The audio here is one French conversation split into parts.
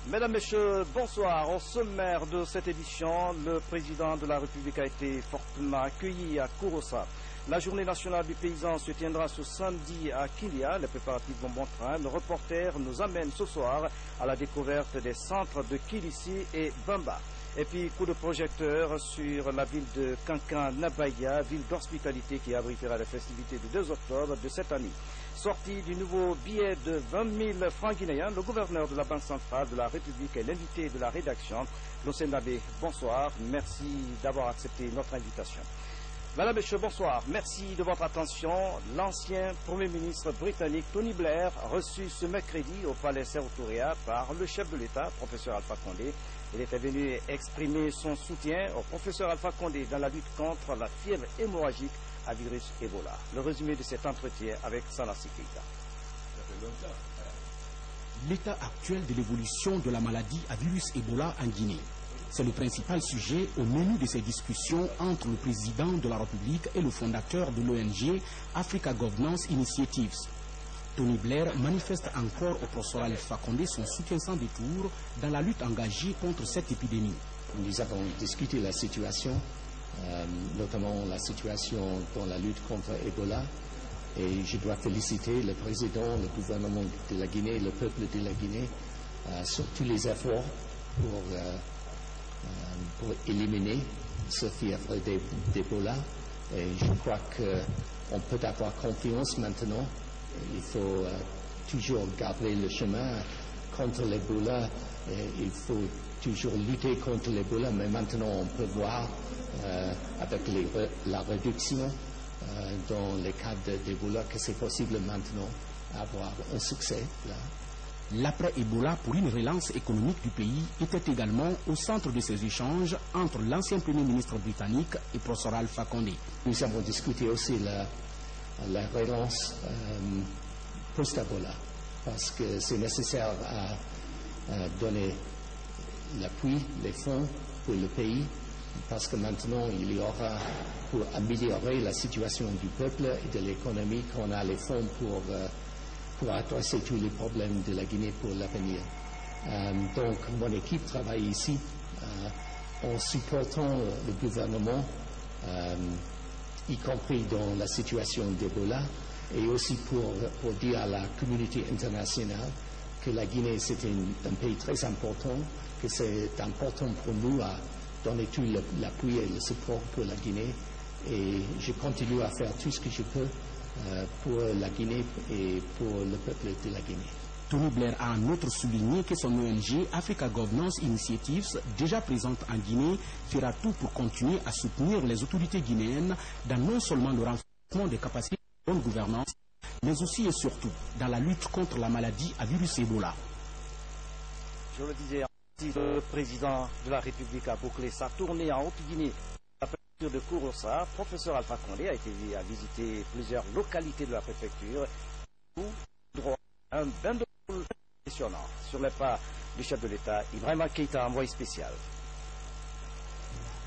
Mesdames, Messieurs, bonsoir. Au sommaire de cette édition, le président de la République a été fortement accueilli à Kouroussa. La journée nationale du paysan se tiendra ce samedi à Kilia. Les préparatifs vont bon train. Le reporter nous amène ce soir à la découverte des centres de Kilissi et Bamba. Et puis, coup de projecteur sur la ville de Kankan-Nabaya, ville d'hospitalité qui abritera les festivités du 2 octobre de cette année. Sortie du nouveau billet de 20 000 francs guinéens, le gouverneur de la Banque centrale de la République est l'invité de la rédaction. L'Océan Nabé, bonsoir. Merci d'avoir accepté notre invitation. Madame, Messieurs, bonsoir. Merci de votre attention. L'ancien Premier ministre britannique Tony Blair, reçu ce mercredi au Palais Sékou-Touré par le chef de l'État, professeur Alpha Condé. Il était venu exprimer son soutien au professeur Alpha Condé dans la lutte contre la fièvre hémorragique à virus Ebola. Le résumé de cet entretien avec Sanassi Keita. L'état actuel de l'évolution de la maladie à virus Ebola en Guinée. C'est le principal sujet au menu de ces discussions entre le président de la République et le fondateur de l'ONG Africa Governance Initiatives. Tony Blair manifeste encore au professeur Alpha Condé son soutien sans détour dans la lutte engagée contre cette épidémie. Nous avons discuté la situation, notamment la situation dans la lutte contre Ebola. Et je dois féliciter le président, le gouvernement de la Guinée, le peuple de la Guinée sur tous les efforts pour éliminer ce fièvre d'Ebola. Et je crois qu'on peut avoir confiance maintenant. Il faut toujours garder le chemin contre l'Ebola. Il faut toujours lutter contre l'Ebola, mais maintenant on peut voir avec la réduction dans les cas d'Ebola que c'est possible maintenant d'avoir un succès là. L'après-Ebola pour une relance économique du pays était également au centre de ces échanges entre l'ancien Premier ministre britannique et professeur Alpha Condé. Nous avons discuté aussi la relance post-Ebola parce que c'est nécessaire à donner l'appui, les fonds pour le pays parce que maintenant il y aura pour améliorer la situation du peuple et de l'économie qu'on a les fonds pour adresser tous les problèmes de la Guinée pour l'avenir. Donc mon équipe travaille ici en supportant le gouvernement, y compris dans la situation d'Ebola, et aussi pour dire à la communauté internationale que la Guinée c'est un pays très important, que c'est important pour nous à donner tout l'appui et le support pour la Guinée. Et je continue à faire tout ce que je peux pour la Guinée et pour le peuple de la Guinée. Tony Blair a en outre souligné que son ONG Africa Governance Initiatives, déjà présente en Guinée, fera tout pour continuer à soutenir les autorités guinéennes dans non seulement le renforcement des capacités de bonne gouvernance, mais aussi et surtout dans la lutte contre la maladie à virus Ebola. Je le disais, le président de la République a bouclé sa tournée en Haute-Guinée. De Kouroussa, professeur Alpha Condé a été à visiter plusieurs localités de la préfecture où droit un bain de foule impressionnant sur les pas du chef de l'État Ibrahima Keïta, envoyé spécial.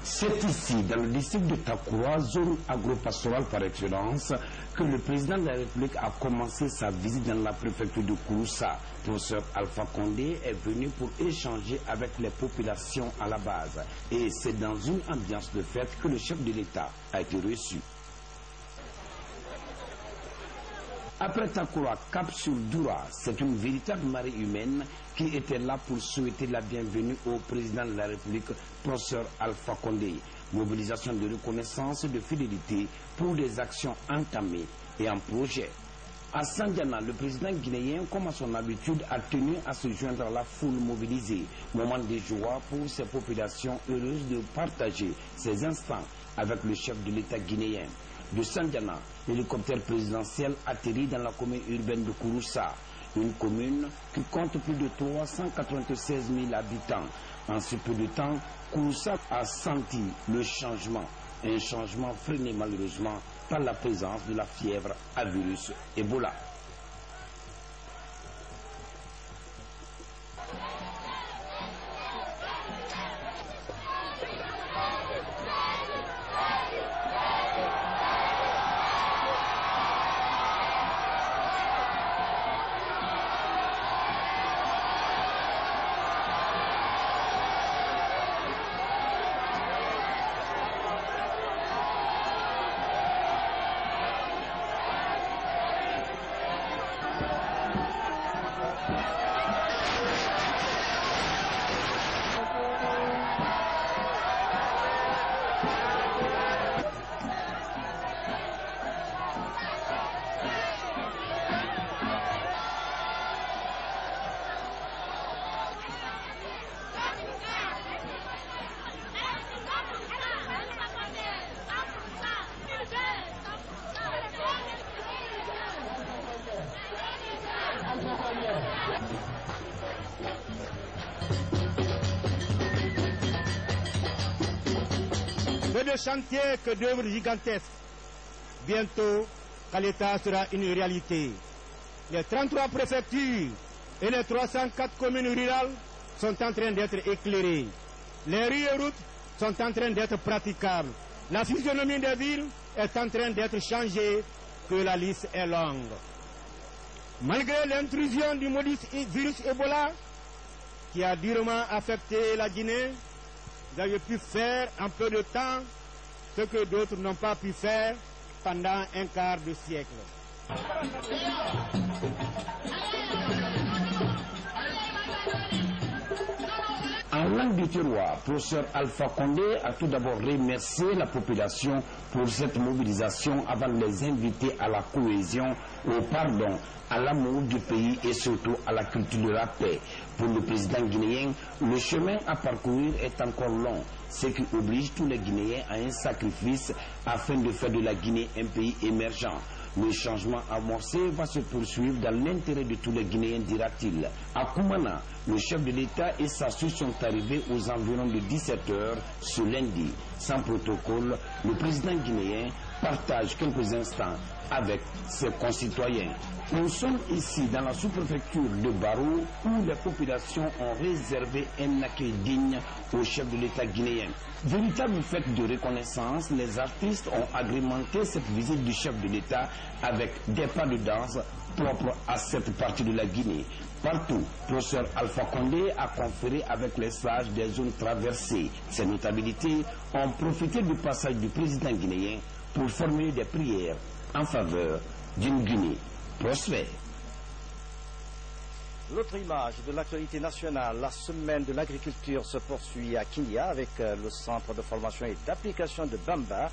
C'est ici, dans le district de Takoua, zone agro-pastorale par excellence, que le président de la République a commencé sa visite dans la préfecture de Kouroussa. Professeur Alpha Condé est venu pour échanger avec les populations à la base. Et c'est dans une ambiance de fête que le chef de l'État a été reçu. Après Takoura, cap sur Doura, c'est une véritable marée humaine qui était là pour souhaiter la bienvenue au président de la République, professeur Alpha Condé. Mobilisation de reconnaissance et de fidélité pour des actions entamées et en projet. À Sandiana, le président guinéen, comme à son habitude, a tenu à se joindre à la foule mobilisée. Moment de joie pour ces populations heureuses de partager ces instants avec le chef de l'État guinéen. De Sandiana, l'hélicoptère présidentiel atterrit dans la commune urbaine de Kouroussa, une commune qui compte plus de 396 000 habitants. En si peu de temps, Kouroussa a senti le changement, un changement freiné malheureusement par la présence de la fièvre à virus Ebola. peu de chantiers que d'œuvres gigantesques. Bientôt, Kaleta sera une réalité. Les 33 préfectures et les 304 communes rurales sont en train d'être éclairées. Les rues et routes sont en train d'être praticables. La physionomie des villes est en train d'être changée, que la liste est longue. Malgré l'intrusion du maudit virus Ebola, qui a durement affecté la Guinée, vous avez pu faire en peu de temps ce que d'autres n'ont pas pu faire pendant un quart de siècle. En langue du terroir, professeur Alpha Condé a tout d'abord remercié la population pour cette mobilisation avant de les inviter à la cohésion, au pardon, à l'amour du pays et surtout à la culture de la paix. Pour le président guinéen, le chemin à parcourir est encore long, ce qui oblige tous les Guinéens à un sacrifice afin de faire de la Guinée un pays émergent. Le changement amorcé va se poursuivre dans l'intérêt de tous les Guinéens, dira-t-il. À Koumana, le chef de l'État et sa suite sont arrivés aux environs de 17h ce lundi. Sans protocole, le président guinéen partage quelques instants avec ses concitoyens. Nous sommes ici dans la sous-préfecture de Barou où les populations ont réservé un accueil digne au chef de l'État guinéen. Véritable fête de reconnaissance, les artistes ont agrémenté cette visite du chef de l'État avec des pas de danse propres à cette partie de la Guinée. Partout, professeur Alpha Condé a conféré avec les sages des zones traversées. Ces notabilités ont profité du passage du président guinéen pour formuler des prières en faveur d'une Guinée prospère. L'autre image de l'actualité nationale, la semaine de l'agriculture se poursuit à Kindia avec le centre de formation et d'application de Bamba.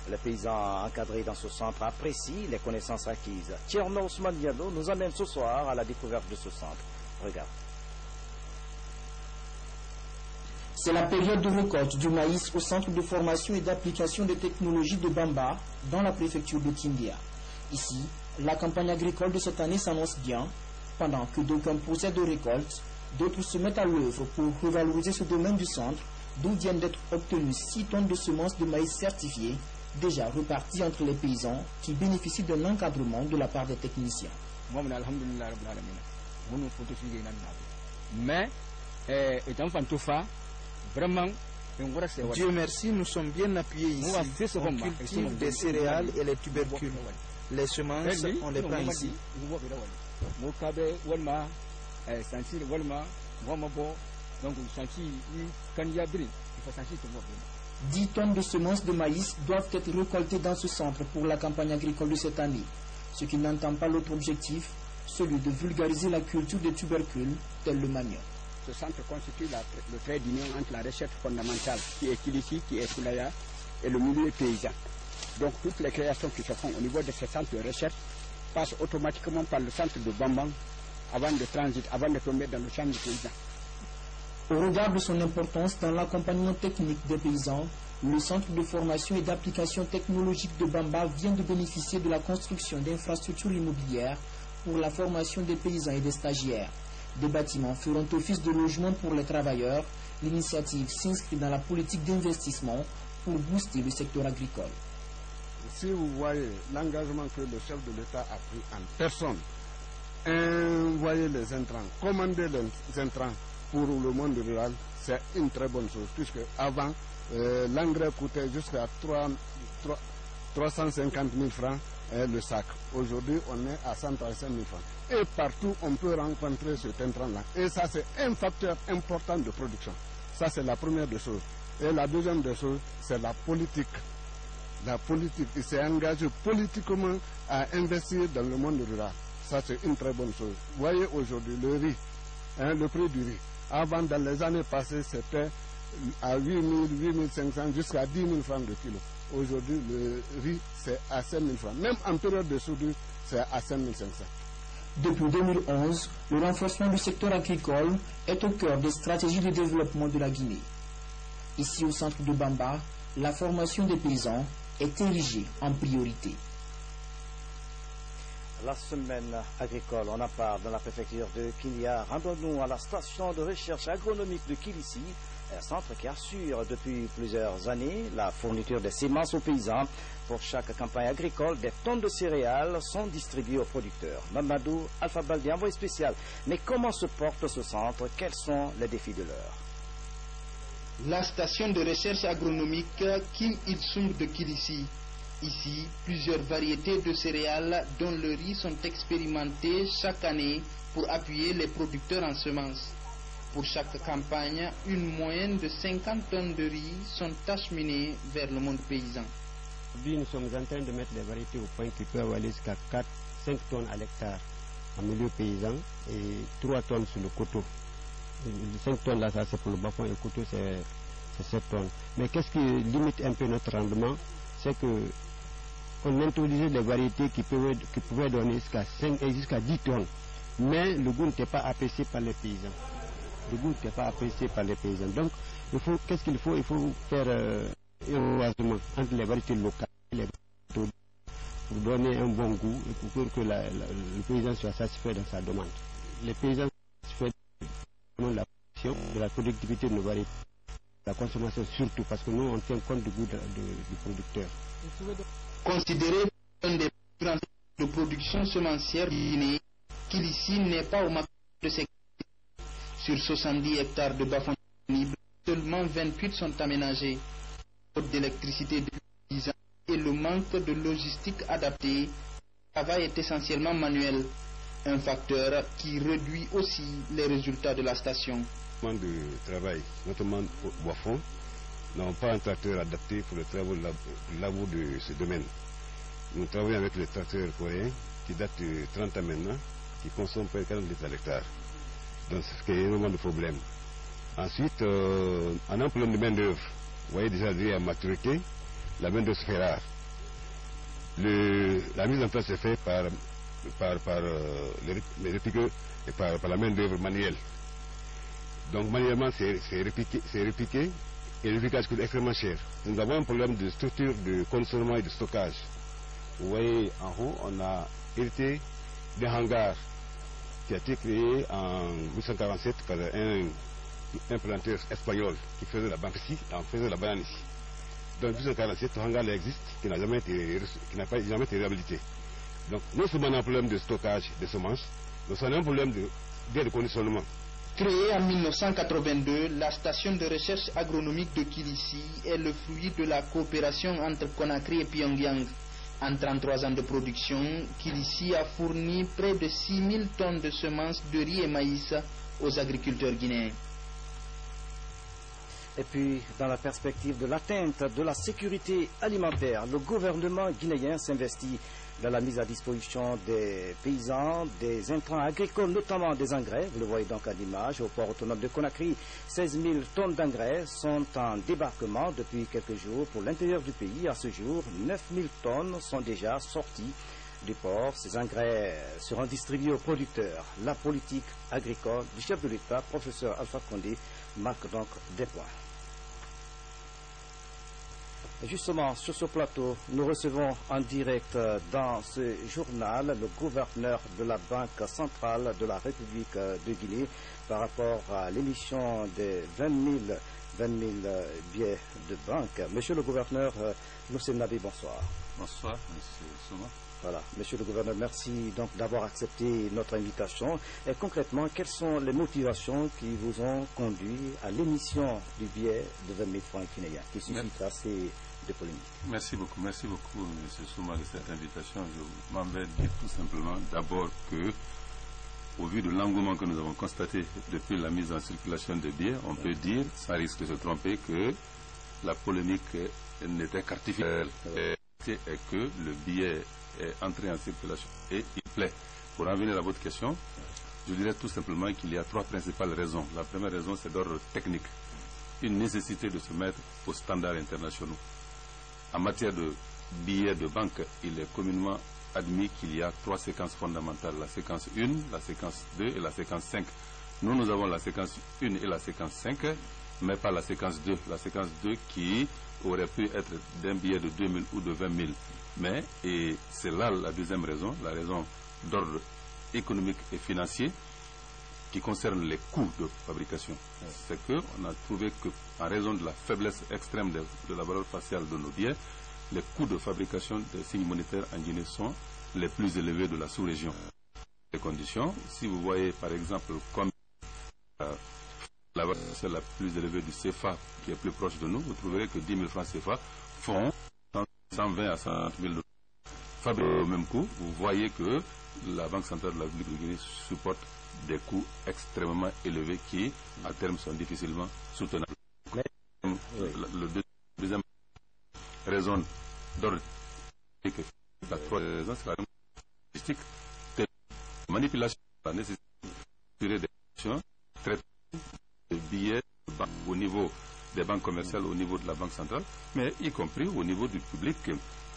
Les paysans encadrés dans ce centre apprécient les connaissances acquises. Tierno Ousmane Diallo nous amène ce soir à la découverte de ce centre. Regarde. C'est la période de récolte du maïs au centre de formation et d'application des technologies de Bamba dans la préfecture de Kindia. Ici, la campagne agricole de cette année s'annonce bien. Pendant que d'aucuns procèdent de récolte, d'autres se mettent à l'œuvre pour revaloriser ce domaine du centre, d'où viennent d'être obtenues 6 tonnes de semences de maïs certifiées, déjà reparties entre les paysans qui bénéficient d'un encadrement de la part des techniciens. Mais, étant Fantofa, vraiment, Dieu merci, nous sommes bien appuyés ici. On cultive des céréales et les tubercules. Les semences, on les prend ici. 10 tonnes de semences de maïs doivent être récoltées dans ce centre pour la campagne agricole de cette année, ce qui n'entend pas l'autre objectif, celui de vulgariser la culture des tubercules, tel le manioc. Ce centre constitue le trait d'union entre la recherche fondamentale qui est Kiliki, qui est Koulaya, et le milieu paysan. Donc toutes les créations qui se font au niveau de ces centres de recherche passent automatiquement par le centre de Bambang avant de tomber dans le champ du paysan. Au regard de son importance dans l'accompagnement technique des paysans, le centre de formation et d'application technologique de Bamba vient de bénéficier de la construction d'infrastructures immobilières pour la formation des paysans et des stagiaires. Des bâtiments feront office de logement pour les travailleurs. L'initiative s'inscrit dans la politique d'investissement pour booster le secteur agricole. Si vous voyez l'engagement que le chef de l'État a pris en personne, envoyer les intrants, commander les intrants pour le monde rural, c'est une très bonne chose, puisque avant, l'engrais coûtait jusqu'à 350 000 francs le sac. Aujourd'hui, on est à 135 000 francs. Et partout, on peut rencontrer cet intrant-là. Et ça, c'est un facteur important de production. Ça, c'est la première des choses. Et la deuxième des choses, c'est la politique. La politique, il s'est engagé politiquement à investir dans le monde rural. Ça, c'est une très bonne chose. Vous voyez aujourd'hui le riz, le prix du riz. Avant, dans les années passées, c'était à 8 000, 8 500 jusqu'à 10 000 francs de kilo. Aujourd'hui, le riz, c'est à 5 000 francs. Même en période de soudure, c'est à 5 500. Depuis 2011, le renforcement du secteur agricole est au cœur des stratégies de développement de la Guinée. Ici, au centre de Bamba, la formation des paysans est érigée en priorité. La semaine agricole, on en parle dans la préfecture de Kindia. Rendons-nous à la station de recherche agronomique de Kilisi. Un centre qui assure depuis plusieurs années la fourniture des semences aux paysans. Pour chaque campagne agricole, des tonnes de céréales sont distribuées aux producteurs. Mamadou Alpha Baldi, envoyé spécial. Mais comment se porte ce centre? Quels sont les défis de l'heure? La station de recherche agronomique Kim Il-sung de Kilissi. Ici, plusieurs variétés de céréales dont le riz sont expérimentées chaque année pour appuyer les producteurs en semences. Pour chaque campagne, une moyenne de 50 tonnes de riz sont acheminées vers le monde paysan. Aujourd'hui, nous sommes en train de mettre les variétés au point qui peuvent aller jusqu'à 4-5 tonnes à l'hectare en milieu paysan et 3 tonnes sur le coteau. 5 tonnes là, ça c'est pour le bas-fond et le coteau c'est 7 tonnes. Mais qu'est-ce qui limite un peu notre rendement? C'est que on introduisait des variétés qui pouvaient donner jusqu'à 5 et jusqu'à 10 tonnes. Mais le goût n'était pas apprécié par les paysans. Le goût n'était pas apprécié par les paysans. Donc, qu'est-ce qu'il faut? Il faut faire un croisement entre les variétés locales et les variétés pour donner un bon goût et pour que le paysan soit satisfait dans sa demande. Les paysans sont satisfaits de la production, de la productivité de nos variétés, la consommation surtout, parce que nous, on tient compte du goût du producteur. Considéré un des plus grands de production semencière du Guinée, Kilissi n'est pas au maximum de ses capacités. Sur 70 hectares de bas-fonds disponibles, seulement 28 sont aménagés. Faute d'électricité depuis 10 ans et le manque de logistique adaptée, le travail est essentiellement manuel, un facteur qui réduit aussi les résultats de la station. De travail, notamment au bois-fond, n'ont pas un tracteur adapté pour le labour de ce domaine. Nous travaillons avec les tracteurs coréens qui datent de 30 ans maintenant, qui consomment près de 40 litres à l'hectare. Donc c'est énormément de problèmes. Ensuite, en un problème de main-d'œuvre, vous voyez déjà à maturité, la main-d'œuvre se fait rare. La mise en place se fait par les répliqueurs et par la main-d'œuvre manuelle. Donc manuellement, c'est répliqué et le répliquage coûte extrêmement cher. Nous avons un problème de structure de conditionnement et de stockage. Vous voyez en haut, on a hérité d'un hangar qui a été créé en 1847 par un planteur espagnol qui faisait la banque ici, en faisait la banane ici. Donc en 1847, ce hangar existe, qui n'a jamais été réhabilité. Donc non seulement on a un problème de stockage des semences, mais on a un problème de conditionnement. Créée en 1982, la station de recherche agronomique de Kilissi est le fruit de la coopération entre Conakry et Pyongyang. En 33 ans de production, Kilissi a fourni près de 6000 tonnes de semences de riz et maïs aux agriculteurs guinéens. Et puis, dans la perspective de l'atteinte de la sécurité alimentaire, le gouvernement guinéen s'investit dans la mise à disposition des paysans, des intrants agricoles, notamment des engrais. Vous le voyez donc à l'image, au port autonome de Conakry, 16 000 tonnes d'engrais sont en débarquement depuis quelques jours pour l'intérieur du pays. À ce jour, 9 000 tonnes sont déjà sorties du port. Ces engrais seront distribués aux producteurs. La politique agricole du chef de l'État, professeur Alpha Condé, marque donc des points. Justement, sur ce plateau, nous recevons en direct dans ce journal le gouverneur de la Banque centrale de la République de Guinée par rapport à l'émission des 20 000 billets de banque. Monsieur le gouverneur, Moussem Nabi, bonsoir. Bonsoir, monsieur Souma. Voilà, monsieur le gouverneur, merci donc d'avoir accepté notre invitation. Et concrètement, quelles sont les motivations qui vous ont conduit à l'émission du billet de 20 000 francs guinéens qui suscite assez de polémiques? Merci beaucoup, monsieur Souma, de cette invitation. Je m'en vais dire tout simplement d'abord que, au vu de l'engouement que nous avons constaté depuis la mise en circulation des billets, on peut dire, sans risque de se tromper, que la polémique n'était qu'artificielle. Et que le billet est entré en circulation et il plaît. Pour en venir à votre question, je dirais tout simplement qu'il y a trois principales raisons. La première raison, c'est d'ordre technique. Une nécessité de se mettre aux standards internationaux. En matière de billets de banque, il est communément admis qu'il y a trois séquences fondamentales. La séquence 1, la séquence 2 et la séquence 5. Nous avons la séquence 1 et la séquence 5, mais pas la séquence 2. La séquence 2 qui aurait pu être d'un billet de 2 000 ou de 20 000. Mais, et c'est là la deuxième raison, la raison d'ordre économique et financier, qui concerne les coûts de fabrication. C'est qu'on a trouvé qu'en raison de la faiblesse extrême de la valeur faciale de nos billets, les coûts de fabrication des signes monétaires en Guinée sont les plus élevés de la sous-région. Les conditions, si vous voyez par exemple comme la valeur faciale la plus élevée du CFA qui est plus proche de nous, vous trouverez que 10 000 francs CFA font 120 à 130 000 $. Fabriqués au même coût, vous voyez que la Banque centrale de la République de Guinée supporte des coûts extrêmement élevés qui, à terme, sont difficilement soutenables. Le deuxième raison d'ordre, la troisième raison, c'est la logistique, la manipulation, la nécessité de des actions, traitement de billets au niveau des banques commerciales, au niveau de la Banque centrale, mais y compris au niveau du public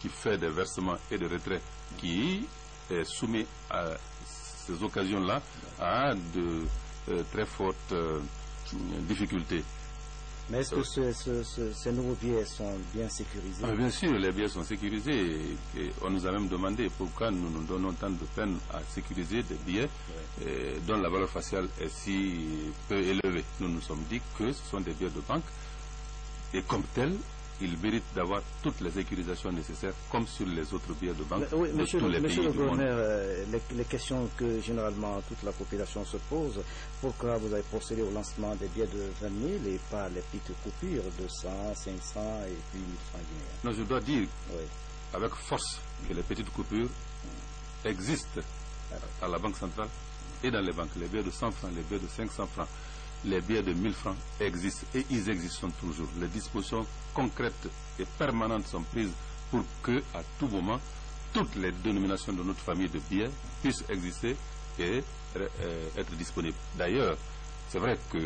qui fait des versements et des retraits, qui est soumis à ces occasions-là à de très fortes difficultés. Mais est-ce que ces nouveaux billets sont bien sécurisés? Bien sûr, les billets sont sécurisés et on nous a même demandé pourquoi nous nous donnons tant de peine à sécuriser des billets dont la valeur faciale est si peu élevée. Nous nous sommes dit que ce sont des billets de banque et comme tels, ils méritent d'avoir toutes les sécurisations nécessaires comme sur les autres billets de banque oui, de tous les pays du monde. Les questions que généralement toute la population se pose, pourquoi vous avez procédé au lancement des billets de 20 000 et pas les petites coupures de 100, 500 et puis 1000 francs guinéens? Non, je dois dire avec force que les petites coupures existent à la Banque centrale et dans les banques. Les billets de 100 francs, les billets de 500 francs, les billets de 1000 francs existent et ils existent toujours. Les dispositions concrètes et permanentes sont prises pour que, à tout moment, toutes les dénominations de notre famille de billets puissent exister et être disponibles. D'ailleurs, c'est vrai que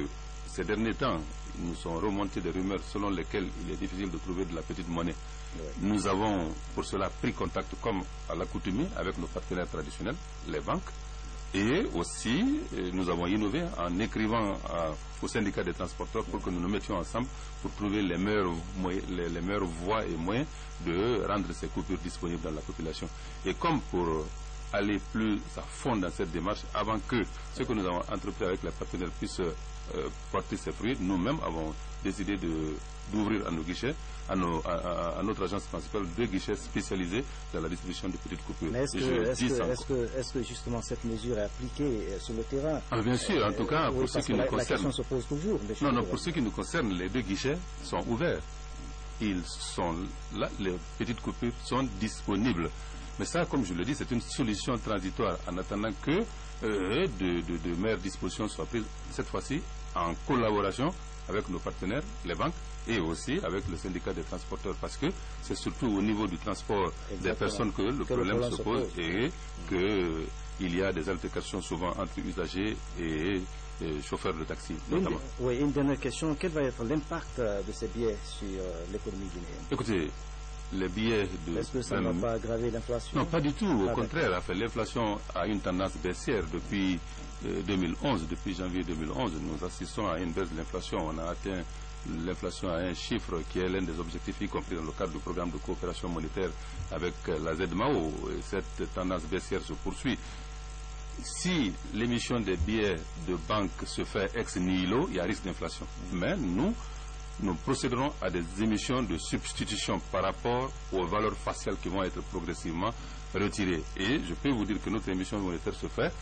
ces derniers temps, nous sont remontés des rumeurs selon lesquelles il est difficile de trouver de la petite monnaie. Nous avons pour cela pris contact, comme à l'accoutumée, avec nos partenaires traditionnels, les banques. Et aussi, nous avons innové en écrivant au syndicat des transporteurs pour que nous nous mettions ensemble pour trouver les meilleures voies et moyens de rendre ces coupures disponibles dans la population. Et comme pour aller plus à fond dans cette démarche, avant que ce que nous avons entrepris avec les partenaires puisse porter ses fruits, nous-mêmes avons décidé d'ouvrir à nos guichets, à notre agence principale, 2 guichets spécialisés dans la distribution de petites coupures. Mais est-ce que justement cette mesure est appliquée sur le terrain? Bien sûr, en tout cas, pour ce qui nous concerne. La question se pose toujours. Non, pour ce qui nous concerne, les 2 guichets sont ouverts. Ils sont là, les petites coupures sont disponibles. Mais ça, comme je le dis, c'est une solution transitoire en attendant que de meilleures dispositions soient prises, cette fois-ci en collaboration avec nos partenaires, les banques, et aussi avec le syndicat des transporteurs, parce que c'est surtout au niveau du transport des personnes que le problème se pose et qu'il y a des altercations souvent entre usagers et chauffeurs de taxi, notamment. Une dernière question, quel va être l'impact de ces billets sur l'économie guinéenne? Écoutez, les billets de... Est-ce que ça ne va pas aggraver l'inflation? Non, pas du tout. Au contraire, l'inflation a une tendance baissière depuis 2011. Depuis janvier 2011, nous assistons à une baisse de l'inflation. On a atteint l'inflation à un chiffre qui est l'un des objectifs, y compris dans le cadre du programme de coopération monétaire avec la ZMAO. Et cette tendance baissière se poursuit. Si l'émission des billets de banque se fait ex nihilo, il y a risque d'inflation. Mais nous procéderons à des émissions de substitution par rapport aux valeurs faciales qui vont être progressivement retirées. Et je peux vous dire que notre émission monétaire se fait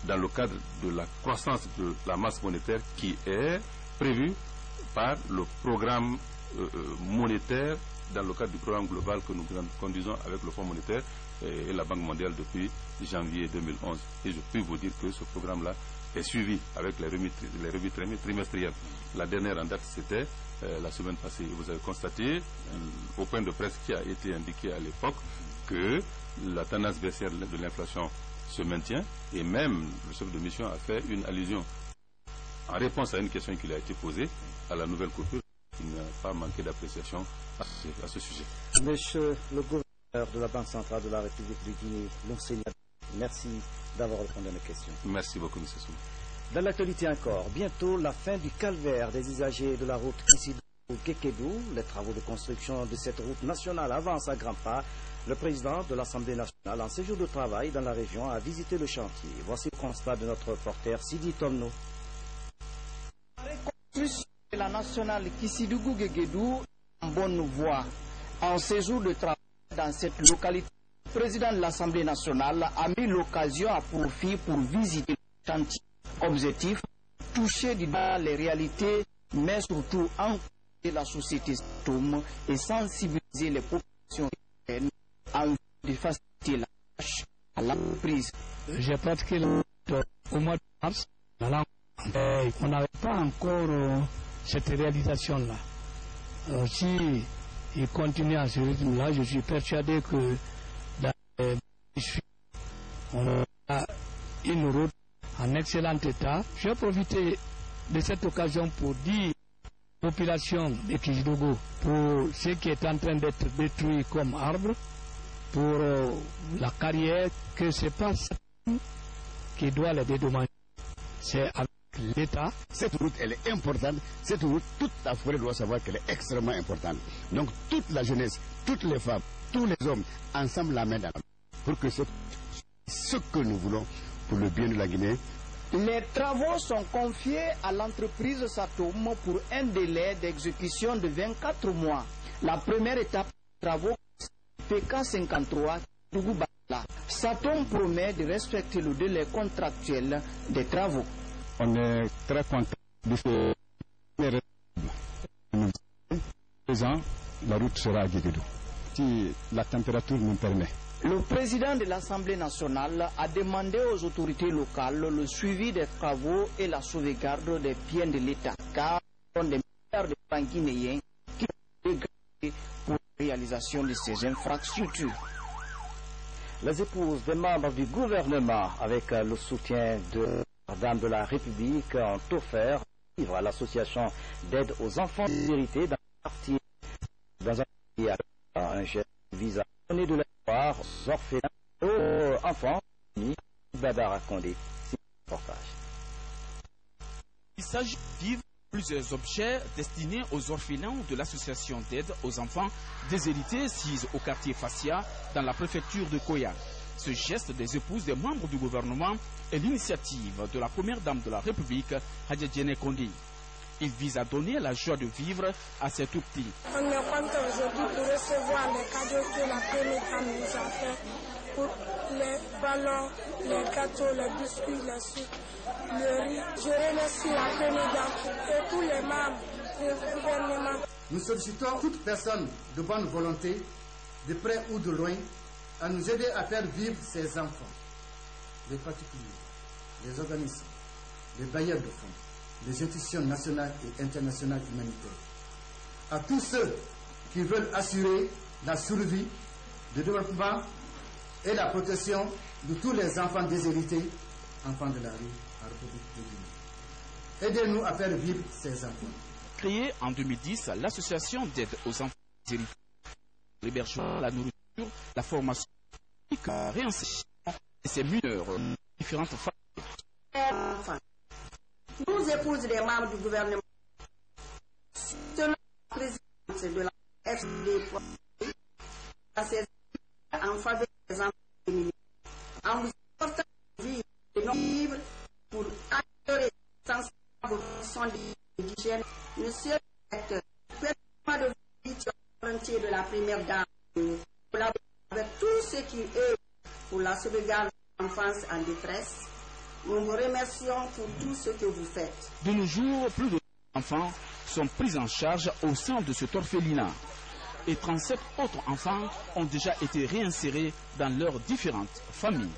dans le cadre de la croissance de la masse monétaire qui est prévue par le programme monétaire, dans le cadre du programme global que nous conduisons avec le Fonds monétaire et la Banque mondiale depuis janvier 2011. Et je peux vous dire que ce programme-là est suivi avec les revues trimestrielles. La dernière en date, c'était la semaine passée. Vous avez constaté, au point de presse qui a été indiqué à l'époque, que la tendance baissière de l'inflation se maintient, et même le chef de mission a fait une allusion en réponse à une question qui lui a été posée à la nouvelle coupure. Il n'a pas manqué d'appréciation à ce sujet. Monsieur le gouverneur de la Banque centrale de la République de Guinée, l'enseignant, merci d'avoir répondu à mes questions. Merci beaucoup, M. Souma. Dans l'actualité encore, bientôt la fin du calvaire des usagers de la route Kisidou-Kekedou. Les travaux de construction de cette route nationale avancent à grands pas. Le président de l'Assemblée nationale, en séjour de travail dans la région, a visité le chantier. Voici le constat de notre reporter Sidi Tomno. La reconstruction de la nationale Kissidougou-Guéguédou en bonne voie. En séjour de travail dans cette localité, le président de l'Assemblée nationale a mis l'occasion à profit pour visiter le chantier. Objectif, toucher du doigt les réalités, mais surtout encourager la société Tom et sensibiliser les populations en vue de faciliter la tâche à l'entreprise. J'ai pratiqué au mois de mars. On n'avait pas encore cette réalisation-là. Si il continue à ce rythme-là, je suis persuadé que dans les on a une route en excellent état. Je vais profiter de cette occasion pour dire aux populations de Kissidougou, pour ce qui est en train d'être détruit comme arbre, pour la carrière, que ce n'est pas ça qui doit les dédommager. C'est avec l'État. Cette route, elle est importante. Cette route, toute la forêt doit savoir qu'elle est extrêmement importante. Donc, toute la jeunesse, toutes les femmes, tous les hommes, ensemble la main dans la main, pour que ce que nous voulons pour le bien de la Guinée. Les travaux sont confiés à l'entreprise Satom pour un délai d'exécution de 24 mois. La première étape des travaux, PK53, Dougou-Bala. Satom promet de respecter le délai contractuel des travaux. On est très content de ce présent, la route sera à Guéguédou, si la température nous permet. Le président de l'Assemblée nationale a demandé aux autorités locales le suivi des travaux et la sauvegarde des biens de l'État, car ce sont des milliards de francs guinéens qui sont dégagés pour la réalisation de ces infrastructures. Les épouses des membres du gouvernement, avec le soutien de la Dame de la République, ont offert un livre à l'association d'aide aux enfants déshérités dans un geste visant à donner de l'espoir aux orphelins, aux enfants. Badara Condé, c'est un reportage. Il s'agit de vivre plusieurs objets destinés aux orphelins de l'association d'aide aux enfants déshérités sise au quartier Fassia dans la préfecture de Koya. Ce geste des épouses des membres du gouvernement est l'initiative de la première dame de la République, Hadja Djene Kondi. Il vise à donner la joie de vivre à ces tout petits. On est content aujourd'hui pour recevoir les cadeaux que la première dame nous a fait, pour les ballons, les gâteaux, les biscuits, les sucres, le riz. Je remercie la première dame et tous les membres du gouvernement. Nous sollicitons toute personne de bonne volonté, de près ou de loin, à nous aider à faire vivre ces enfants, les particuliers, les organismes, les bailleurs de fonds, les institutions nationales et internationales humanitaires. À tous ceux qui veulent assurer la survie, le développement et la protection de tous les enfants déshérités, enfants de la rue, en République de Guinée. Aidez-nous à faire vivre ces enfants. Créée en 2010, l'association d'aide aux enfants déshérités, l'hébergement, la nourriture, la formation, la réinsertion et ses mineurs, différentes familles. Nous, épouses des membres du gouvernement, selon la présidence de la FD, en faveur des enfants féminins, en vous apportant vie et non vivre pour améliorer la sensibilisation d'hygiène, monsieur le directeur, permettez-moi de vous dire volonté de la première dame, avec tous ceux qui œuvrent pour la sauvegarde de l'enfance en détresse. Nous vous remercions pour tout ce que vous faites. De nos jours, plus de enfants sont pris en charge au sein de cet orphelinat. Et 37 autres enfants ont déjà été réinsérés dans leurs différentes familles.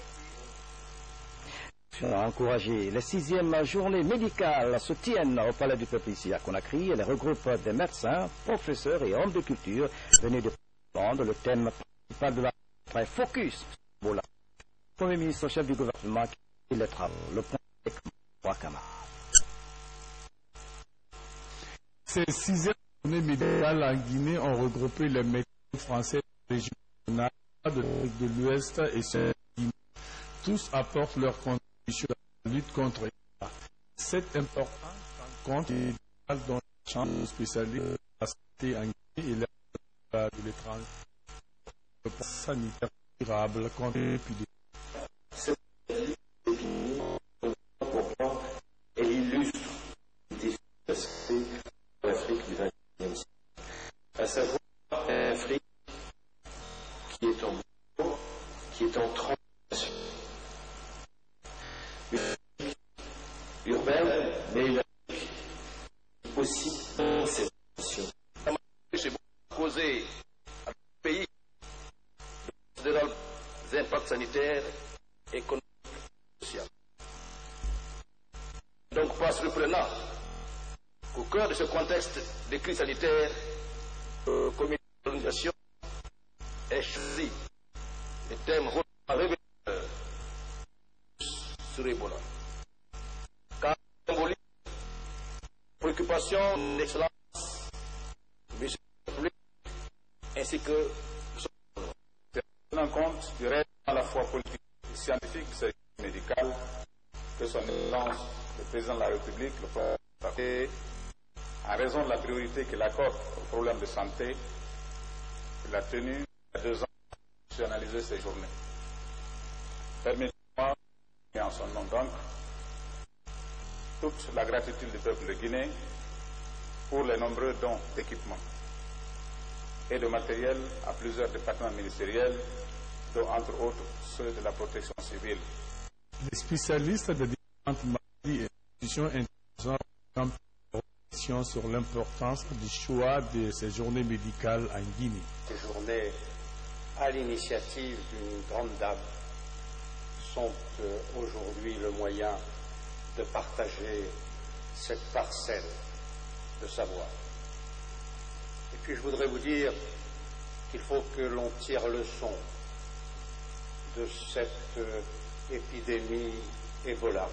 Encourager. Les 6e journées médicales se tiennent au Palais du Peuple ici à Conakry. Elles regroupent des médecins, professeurs et hommes de culture venus de prendre le thème principal de la focus. Le Premier ministre chef du gouvernement qui les travaux. Le point avec Wakama. Ces 6e journées médicales en Guinée ont regroupé les médecins français régionaux de l'Ouest et de Guinée. Tous apportent leur contribution à la lutte contre l'État. Cette importante rencontre est dans la chambre spécialisée de la santé en Guinée et de l'étranger sanitaire durable contre l'épidémie. Et illustre des aspects de l'Afrique du XXe siècle, à savoir l'Afrique qui est en transformation. Une Afrique urbaine, mais une Afrique aussi dans cette transition. J'ai causé à notre pays des impacts sanitaires, économiques et sociaux. Donc pas surprenant qu'au cœur de ce contexte de crise sanitaire, le comité d'organisation ait choisi le thème révélateur sur Ebola. Car symbolique, préoccupation d'excellence, monsieur le public, ainsi que tenant compte du reste à la fois politique et scientifique du service médical que son excellence le président de la République, le président, en raison de la priorité qu'il accorde aux problèmes de santé, il a tenu à 2 ans d'analyser ces journées. Permettez-moi, et en son nom donc, toute la gratitude du peuple de Guinée pour les nombreux dons d'équipements et de matériel à plusieurs départements ministériels, dont entre autres ceux de la protection civile. Les spécialistes de différentes maladies et institutions internationales ont réflexion sur l'importance du choix de ces journées médicales en Guinée. Ces journées, à l'initiative d'une grande dame, sont aujourd'hui le moyen de partager cette parcelle de savoir. Et puis je voudrais vous dire qu'il faut que l'on tire leçon de cette épidémie Ebola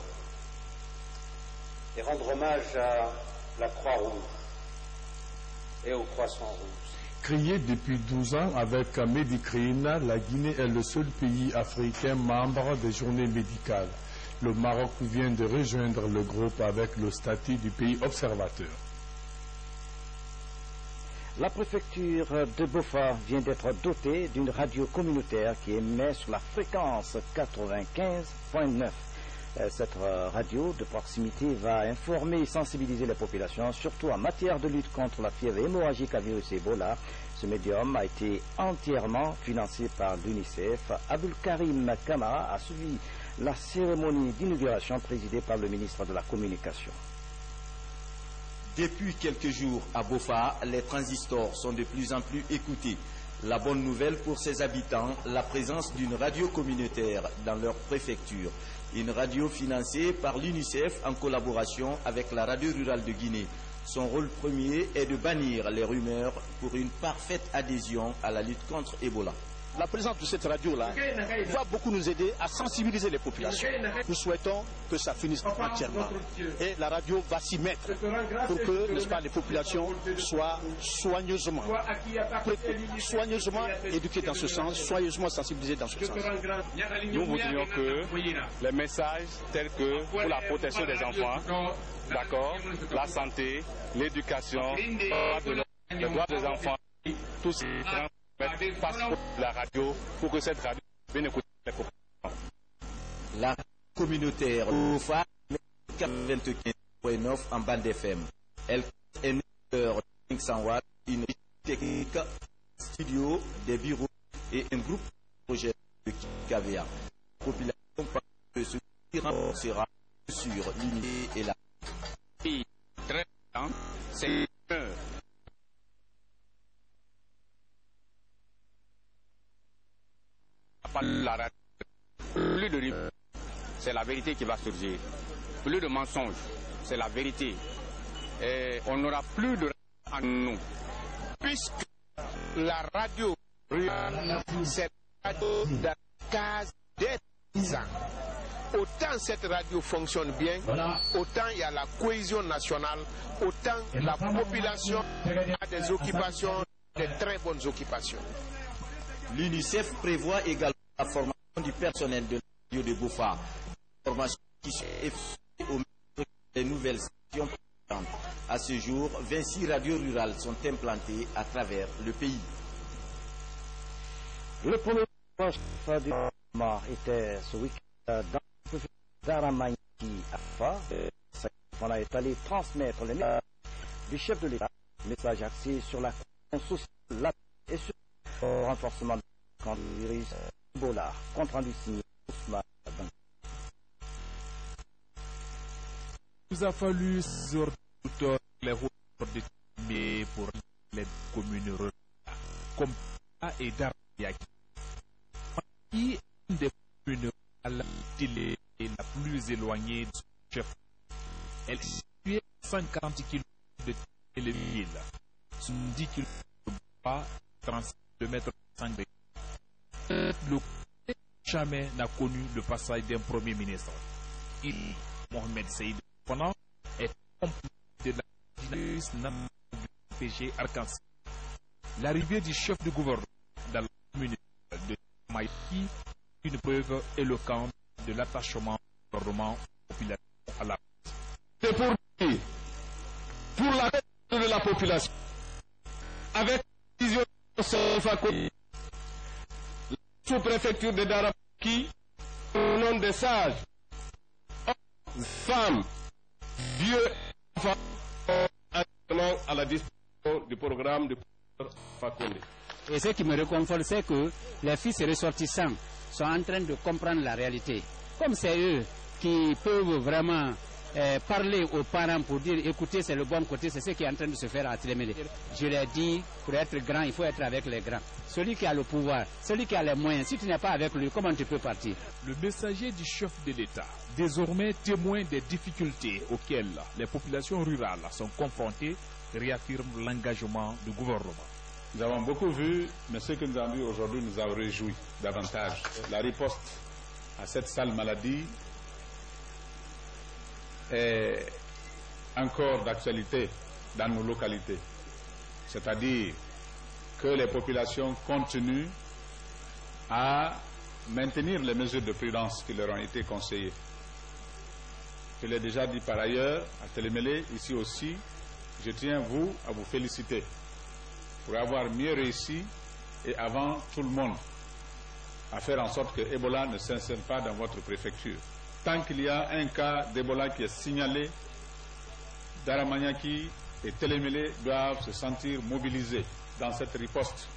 et rendre hommage à la Croix-Rouge et au Croissant-Rouge. Créée depuis 12 ans avec Medicrine, la Guinée est le seul pays africain membre des journées médicales. Le Maroc vient de rejoindre le groupe avec le statut du pays observateur. La préfecture de Bofa vient d'être dotée d'une radio communautaire qui émet sur la fréquence 95.9. Cette radio de proximité va informer et sensibiliser les populations, surtout en matière de lutte contre la fièvre hémorragique à virus Ebola. Ce médium a été entièrement financé par l'UNICEF. Abdul Karim Kamara a suivi la cérémonie d'inauguration présidée par le ministre de la Communication. Depuis quelques jours à Bofa, les transistors sont de plus en plus écoutés. La bonne nouvelle pour ses habitants, la présence d'une radio communautaire dans leur préfecture. Une radio financée par l'UNICEF en collaboration avec la radio rurale de Guinée. Son rôle premier est de bannir les rumeurs pour une parfaite adhésion à la lutte contre Ebola. La présence de cette radio-là va beaucoup nous aider à sensibiliser les populations. Nous souhaitons que ça finisse entièrement. Et la radio va s'y mettre pour que, n'est-ce pas, les populations soient soigneusement éduquées dans ce sens, soigneusement sensibilisées dans ce sens. Nous voudrions que les messages tels que pour la protection des enfants, d'accord, la santé, l'éducation, les droits des enfants, tout ce passe pour la radio pour que cette radio vienne écouter les populations. La radio communautaire OFA 25.9 en bande FM. Elle est une heure 500 watts, une technique, studio, des bureaux et un groupe de projet de KVA. La population de ce qui renforcera sur l'unité et la. Très bien, c'est la radio. Plus de rime, c'est la vérité qui va surgir. Plus de mensonges, c'est la vérité. Et on n'aura plus de en nous. Puisque la radio rurale, c'est la radio de la case des 10 ans. Autant cette radio fonctionne bien, autant il y a la cohésion nationale, autant la population a des occupations, de très bonnes occupations. L'UNICEF prévoit également la formation du personnel de la radio de Bofa, formation qui se effectue au milieu des nouvelles stations. À ce jour, 26 radios rurales sont implantées à travers le pays. Le premier chef du gouvernement était ce week-end dans le préfet d'Aramayaki Afa. On a été allé transmettre les messages du chef de l'État, message axé sur la cohésion sociale et sur le renforcement du virus Ebola. Compte rendu signé Ousmane. Il nous a fallu sur les routes déterminées pour les communes rurales, comme et Daramyaki. Qui une des communes rurales la plus éloignée de son chef. Elle est située à 140 km de Téléville, 70 km de Bois, 35 km de le côté jamais n'a connu le passage d'un premier ministre. Mohamed Saïd Fana est complice de la dynamique du PG Arkansas. L'arrivée du chef de gouvernement dans la commune de Maïki est une preuve éloquente de l'attachement du gouvernement populaire à la. C'est pour dire, pour la de la population, avec la vision de la sous-préfecture de Daramyaki, au nom des sages, hommes, femmes, vieux, enfants, à la disposition du programme de Fakonde. Et ce qui me réconforte, c'est que les fils ressortissants sont en train de comprendre la réalité. Comme c'est eux qui peuvent vraiment parler aux parents pour dire écoutez, c'est le bon côté, c'est ce qui est en train de se faire à Télémélé. Je l'ai dit, pour être grand, il faut être avec les grands. Celui qui a le pouvoir, celui qui a les moyens, si tu n'es pas avec lui, comment tu peux partir? Le messager du chef de l'État, désormais témoin des difficultés auxquelles les populations rurales sont confrontées, réaffirme l'engagement du gouvernement. Nous avons beaucoup vu, mais ce que nous avons vu aujourd'hui nous a réjoui davantage. La riposte à cette sale maladie est encore d'actualité dans nos localités. C'est-à-dire que les populations continuent à maintenir les mesures de prudence qui leur ont été conseillées. Je l'ai déjà dit par ailleurs à Télémélé, ici aussi, je tiens à vous féliciter pour avoir mieux réussi et avant tout le monde à faire en sorte que Ebola ne s'installe pas dans votre préfecture. Tant qu'il y a un cas d'Ebola qui est signalé, Daramyaki et Télémélé doivent se sentir mobilisés dans cette riposte.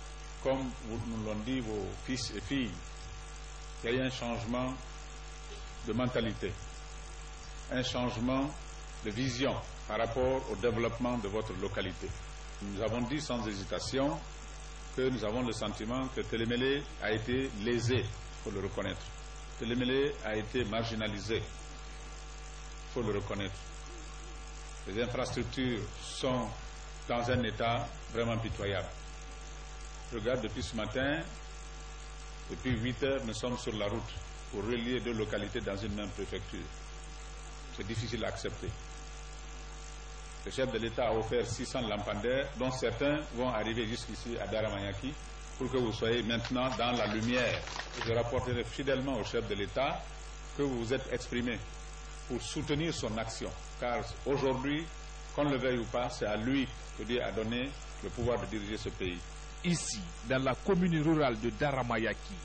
Comme nous l'ont dit vos fils et filles, il y a eu un changement de mentalité, un changement de vision par rapport au développement de votre localité. Nous avons dit sans hésitation que nous avons le sentiment que Télémélé a été lésé, il faut le reconnaître. Télémélé a été marginalisé, il faut le reconnaître. Les infrastructures sont dans un état vraiment pitoyable. Je regarde depuis ce matin, depuis 8 heures, nous sommes sur la route pour relier deux localités dans une même préfecture. C'est difficile à accepter. Le chef de l'État a offert 600 lampadaires, dont certains vont arriver jusqu'ici à Daramyaki, pour que vous soyez maintenant dans la lumière. Je rapporterai fidèlement au chef de l'État que vous vous êtes exprimé pour soutenir son action. Car aujourd'hui, qu'on le veuille ou pas, c'est à lui que Dieu a donné le pouvoir de diriger ce pays. Ici, dans la commune rurale de Daramyaki,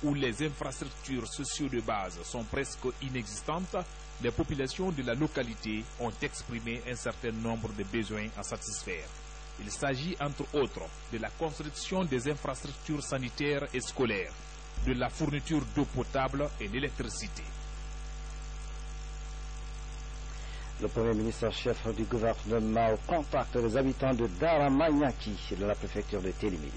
où les infrastructures sociaux de base sont presque inexistantes, les populations de la localité ont exprimé un certain nombre de besoins à satisfaire. Il s'agit entre autres de la construction des infrastructures sanitaires et scolaires, de la fourniture d'eau potable et d'électricité. Le Premier ministre chef du gouvernement au contact des habitants de Daramyaki, de la préfecture de Télémélé.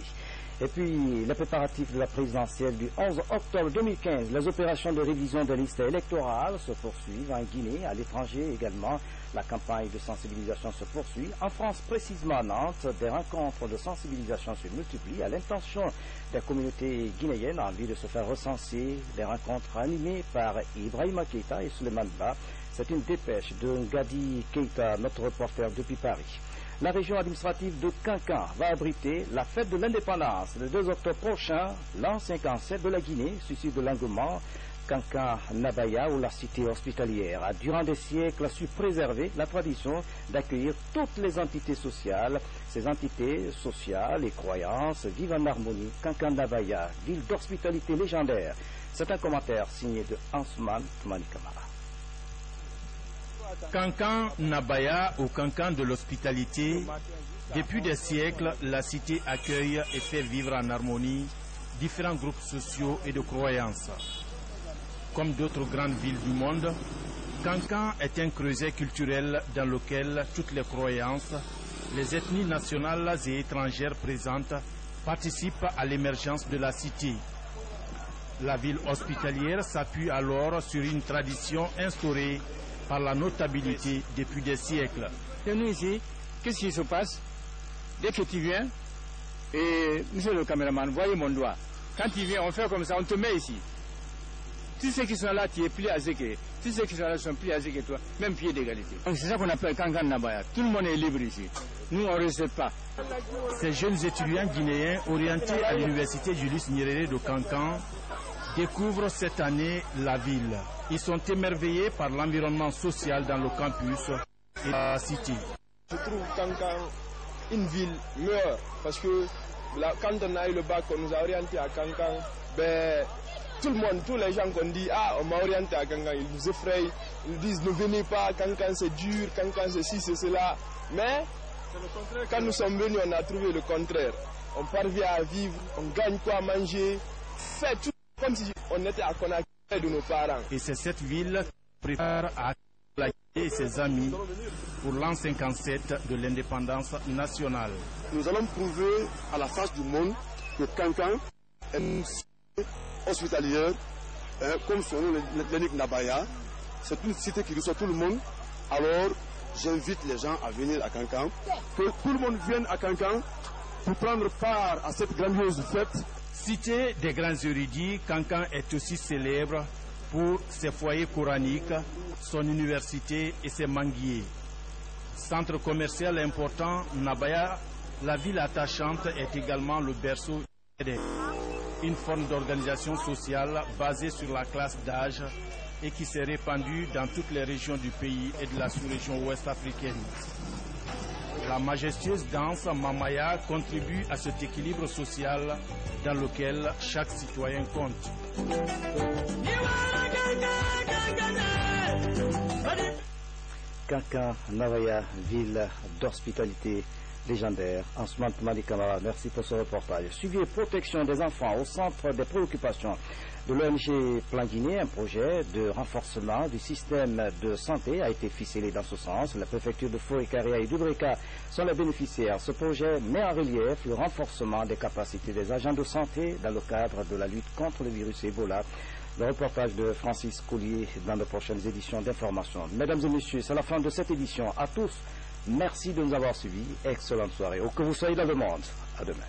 Et puis, les préparatifs de la présidentielle du 11 octobre 2015, les opérations de révision des listes électorales se poursuivent en Guinée, à l'étranger également. La campagne de sensibilisation se poursuit. En France, précisément à Nantes, des rencontres de sensibilisation se multiplient à l'intention des communautés guinéennes en vue de se faire recenser. Des rencontres animées par Ibrahima Keïta et Souleymane Ba. C'est une dépêche de Ngadi Keïta, notre reporter depuis Paris. La région administrative de Kankan va abriter la fête de l'indépendance le 2 octobre prochain. L'an 57 de la Guinée suscite de l'engouement. Kankan-Nabaya, ou la cité hospitalière, a durant des siècles su préserver la tradition d'accueillir toutes les entités sociales. Ces entités sociales et croyances vivent en harmonie. Kankan-Nabaya, ville d'hospitalité légendaire. C'est un commentaire signé de Ansman Toumani Kamara. Kankan-Nabaya, ou Kankan de l'hospitalité, depuis des siècles, la cité accueille et fait vivre en harmonie différents groupes sociaux et de croyances. Comme d'autres grandes villes du monde, Kankan est un creuset culturel dans lequel toutes les croyances, les ethnies nationales et étrangères présentes participent à l'émergence de la cité. La ville hospitalière s'appuie alors sur une tradition instaurée par la notabilité depuis des siècles. Et nous ici, qu'est-ce qui se passe? Dès que tu viens, et monsieur le caméraman, voyez mon doigt. Quand tu viens, on fait comme ça, on te met ici. Tous ceux qui sont là, tu es plus âgé que tous ceux qui sont là sont plus âgés que toi, même pied d'égalité. C'est ça qu'on appelle Kankan Nabaya. Tout le monde est libre ici. Nous, on ne recette pas. Ces jeunes étudiants guinéens orientés à l'université Julius Nyerere de Kankan découvrent cette année la ville. Ils sont émerveillés par l'environnement social dans le campus et la cité. Je trouve Kankan une ville meilleure parce que quand on a eu le bac, on nous a orientés à Kankan. Ben, tout le monde, tous les gens qu'on dit, ah, on m'a orienté à Kankan, ils nous effrayent, ils nous disent ne venez pas, Kankan c'est dur, Kankan c'est ci, c'est cela. Mais quand nous sommes venus, on a trouvé le contraire. On parvient à vivre, on gagne quoi manger, fait tout comme si on était à Conakry de nos parents. Et c'est cette ville qui prépare à accueillir et ses amis pour l'an 57 de l'indépendance nationale. Nous allons prouver à la face du monde que Kankan est une cité hospitalière, comme son nom l'indique Nabaya. C'est une cité qui reçoit tout le monde. Alors, j'invite les gens à venir à Kankan, que tout le monde vienne à Kankan pour prendre part à cette grandiose fête. Cité des grands érudits, Kankan est aussi célèbre pour ses foyers coraniques, son université et ses manguiers. Centre commercial important, Nabaya, la ville attachante, est également le berceau une forme d'organisation sociale basée sur la classe d'âge et qui s'est répandue dans toutes les régions du pays et de la sous-région ouest africaine. La majestueuse danse Mamaya contribue à cet équilibre social dans lequel chaque citoyen compte. Kankan-Nabaya, ville d'hospitalité légendaire. Ansman Toumani Kamara, merci pour ce reportage. Suivi et protection des enfants au centre des préoccupations de l'ONG Plan Guinée, un projet de renforcement du système de santé a été ficelé dans ce sens. La préfecture de Forêt-Carrière et d'Oubreka sont les bénéficiaires. Ce projet met en relief le renforcement des capacités des agents de santé dans le cadre de la lutte contre le virus Ebola. Le reportage de Francis Collier dans de prochaines éditions d'information. Mesdames et messieurs, c'est la fin de cette édition. À tous, merci de nous avoir suivis. Excellente soirée. Où que vous soyez dans le monde. À demain.